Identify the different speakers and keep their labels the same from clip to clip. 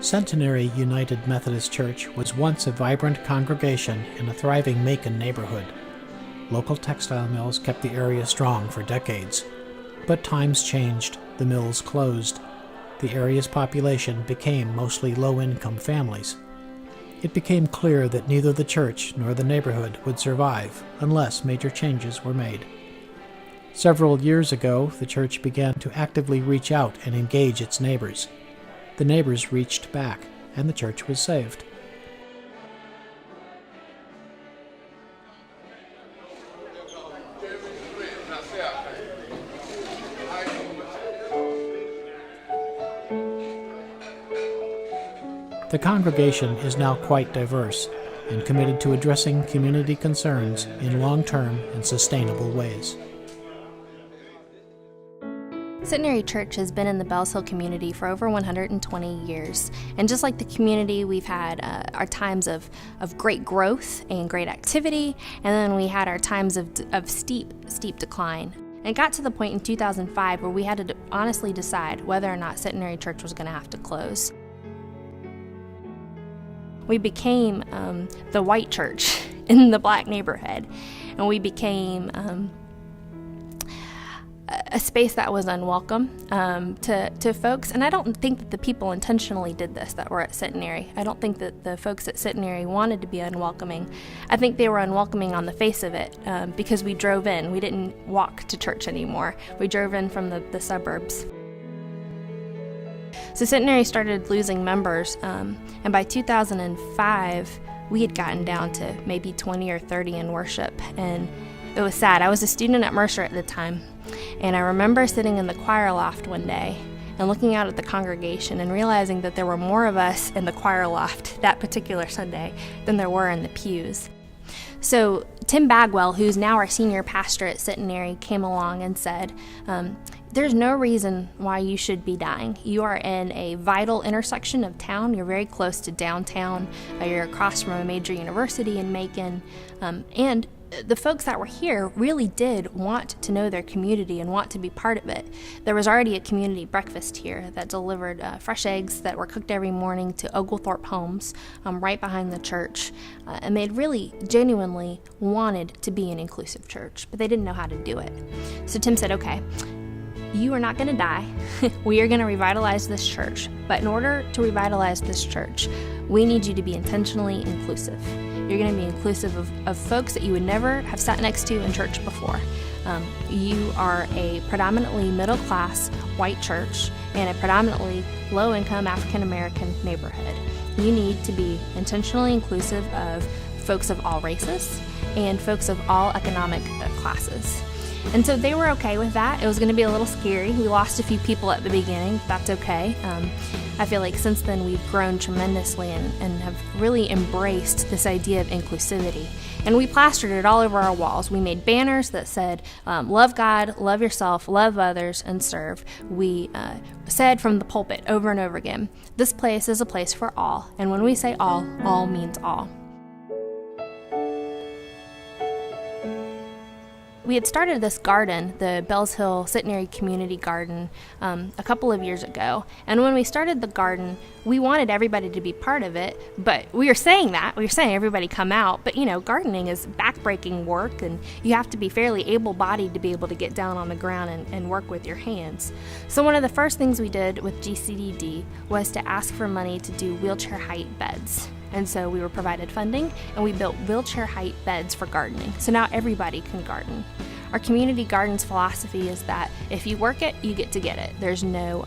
Speaker 1: Centenary United Methodist Church was once a vibrant congregation in a thriving Macon neighborhood. Local textile mills kept the area strong for decades. But times changed, the mills closed. The area's population became mostly low-income families. It became clear that neither the church nor the neighborhood would survive unless major changes were made. Several years ago, the church began to actively reach out and engage its neighbors. The neighbors reached back, and the church was saved. The congregation is now quite diverse and committed to addressing community concerns in long-term and sustainable ways.
Speaker 2: Centenary Church has been in the Bells Hill community for over 120 years. And just like the community, we've had our times of great growth and great activity, and then we had our times of steep decline. And it got to the point in 2005 where we had to honestly decide whether or not Centenary Church was going to have to close. We became the white church in the black neighborhood, and we became a space that was unwelcome to folks. And I don't think that the people intentionally did this that were at Centenary. I don't think that the folks at Centenary wanted to be unwelcoming. I think they were unwelcoming on the face of it because we drove in. We didn't walk to church anymore. We drove in from the suburbs. So Centenary started losing members, and by 2005, we had gotten down to maybe 20 or 30 in worship, and it was sad. I was a student at Mercer at the time, and I remember sitting in the choir loft one day and looking out at the congregation and realizing that there were more of us in the choir loft that particular Sunday than there were in the pews. So Tim Bagwell, who's now our senior pastor at Centenary, came along and said, there's no reason why you should be dying. You are in a vital intersection of town. You're very close to downtown. You're across from a major university in Macon. And the folks that were here really did want to know their community and want to be part of it. There was already a community breakfast here that delivered fresh eggs that were cooked every morning to Oglethorpe homes right behind the church. And they really genuinely wanted to be an inclusive church, but they didn't know how to do it. So Tim said, okay, you are not going to die. We are going to revitalize this church. But in order to revitalize this church, we need you to be intentionally inclusive. You're going to be inclusive of folks that you would never have sat next to in church before. You are a predominantly middle-class white church in a predominantly low-income African-American neighborhood. You need to be intentionally inclusive of folks of all races and folks of all economic classes. And so they were okay with that. It was going to be a little scary. We lost a few people at the beginning. That's okay. I feel like since then we've grown tremendously and have really embraced this idea of inclusivity. And we plastered it all over our walls. We made banners that said, love God, love yourself, love others, and serve. We said from the pulpit over and over again, this place is a place for all. And when we say all means all. We had started this garden, the Bells Hill Centenary Community Garden, a couple of years ago. And when we started the garden, we wanted everybody to be part of it, but we were saying everybody come out. But gardening is backbreaking work, and you have to be fairly able-bodied to be able to get down on the ground and work with your hands. So one of the first things we did with GCDD was to ask for money to do wheelchair height beds. And so we were provided funding, and we built wheelchair height beds for gardening. So now everybody can garden. Our community gardens philosophy is that if you work it, you get to get it. There's no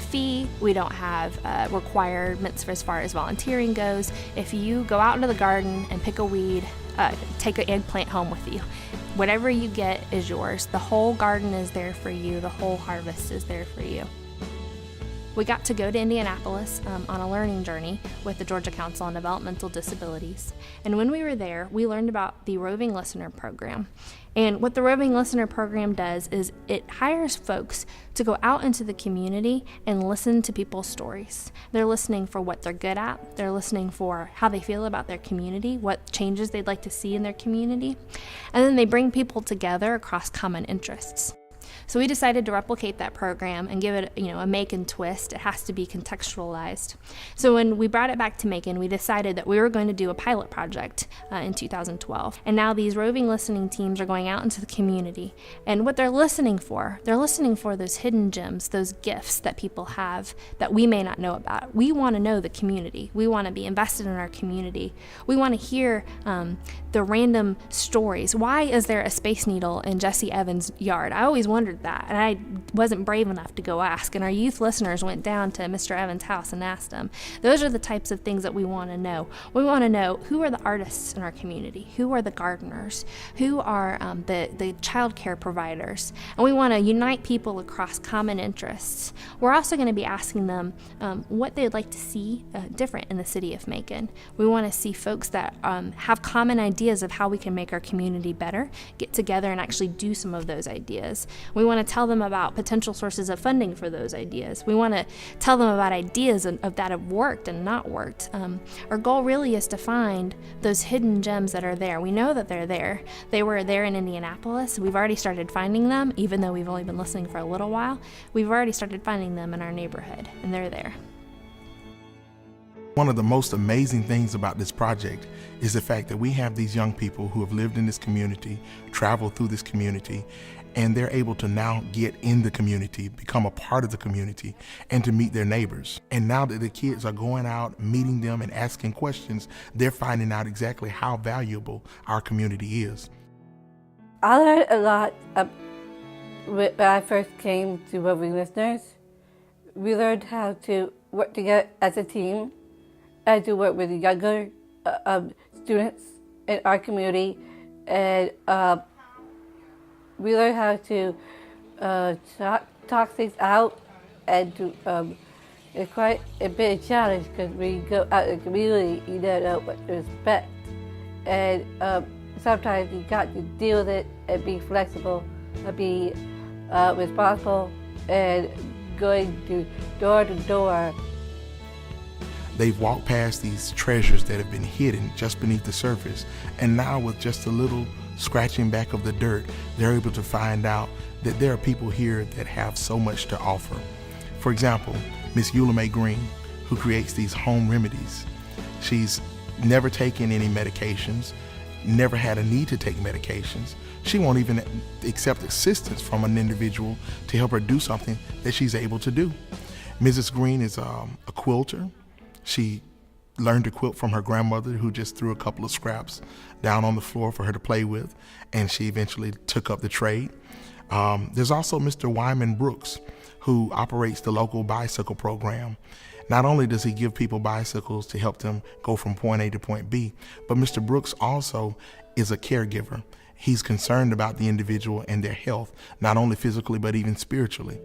Speaker 2: fee. We don't have requirements for as far as volunteering goes. If you go out into the garden and pick a weed, take an eggplant home with you. Whatever you get is yours. The whole garden is there for you. The whole harvest is there for you. We got to go to Indianapolis on a learning journey with the Georgia Council on Developmental Disabilities. And when we were there, we learned about the Roving Listener Program. And what the Roving Listener Program does is it hires folks to go out into the community and listen to people's stories. They're listening for what they're good at. They're listening for how they feel about their community, what changes they'd like to see in their community. And then they bring people together across common interests. So we decided to replicate that program and give it, a Macon twist. It has to be contextualized. So when we brought it back to Macon, we decided that we were going to do a pilot project in 2012. And now these roving listening teams are going out into the community. And what they're listening for those hidden gems, those gifts that people have that we may not know about. We want to know the community. We want to be invested in our community. We want to hear the random stories. Why is there a Space Needle in Jesse Evans' yard? I always wondered that, and I wasn't brave enough to go ask. And our youth listeners went down to Mr. Evans' house and asked him. Those are the types of things that we want to know. We want to know who are the artists in our community, who are the gardeners, who are the child care providers, and we want to unite people across common interests. We're also going to be asking them what they'd like to see different in the city of Macon. We want to see folks that have common ideas of how we can make our community better, get together and actually do some of those ideas. We want to tell them about potential sources of funding for those ideas. We want to tell them about ideas of that have worked and not worked. Our goal really is to find those hidden gems that are there. We know that they're there. They were there in Indianapolis. We've already started finding them, even though we've only been listening for a little while. We've already started finding them in our neighborhood, and they're there.
Speaker 3: One of the most amazing things about this project is the fact that we have these young people who have lived in this community, traveled through this community, and they're able to now get in the community, become a part of the community, and to meet their neighbors. And now that the kids are going out, meeting them and asking questions, they're finding out exactly how valuable our community is.
Speaker 4: I learned a lot when I first came to Roving Listeners. We learned how to work together as a team and to work with the younger students in our community, and we learned how to talk things out, and to it's quite a bit of challenge because we go out in the community, you don't know what to expect, and sometimes you got to deal with it and be flexible and be responsible and going door to door.
Speaker 3: They've walked past these treasures that have been hidden just beneath the surface, and now with just a little scratching back of the dirt, they're able to find out that there are people here that have so much to offer. For example, Miss Eula Mae Green, who creates these home remedies. She's never taken any medications, never had a need to take medications. She won't even accept assistance from an individual to help her do something that she's able to do. Mrs. Green is a quilter. She learned to quilt from her grandmother, who just threw a couple of scraps down on the floor for her to play with, and she eventually took up the trade. There's also Mr. Wyman Brooks, who operates the local bicycle program. Not only does he give people bicycles to help them go from point A to point B, but Mr. Brooks also is a caregiver. He's concerned about the individual and their health, not only physically, but even spiritually.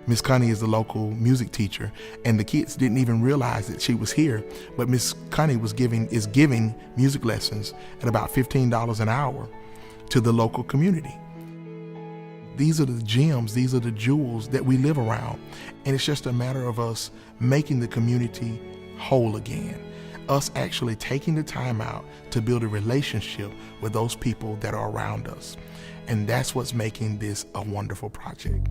Speaker 3: Miss Connie is the local music teacher, and the kids didn't even realize that she was here, but Miss Connie is giving music lessons at about $15 an hour to the local community. These are the gems, these are the jewels that we live around, and it's just a matter of us making the community whole again, us actually taking the time out to build a relationship with those people that are around us, and that's what's making this a wonderful project.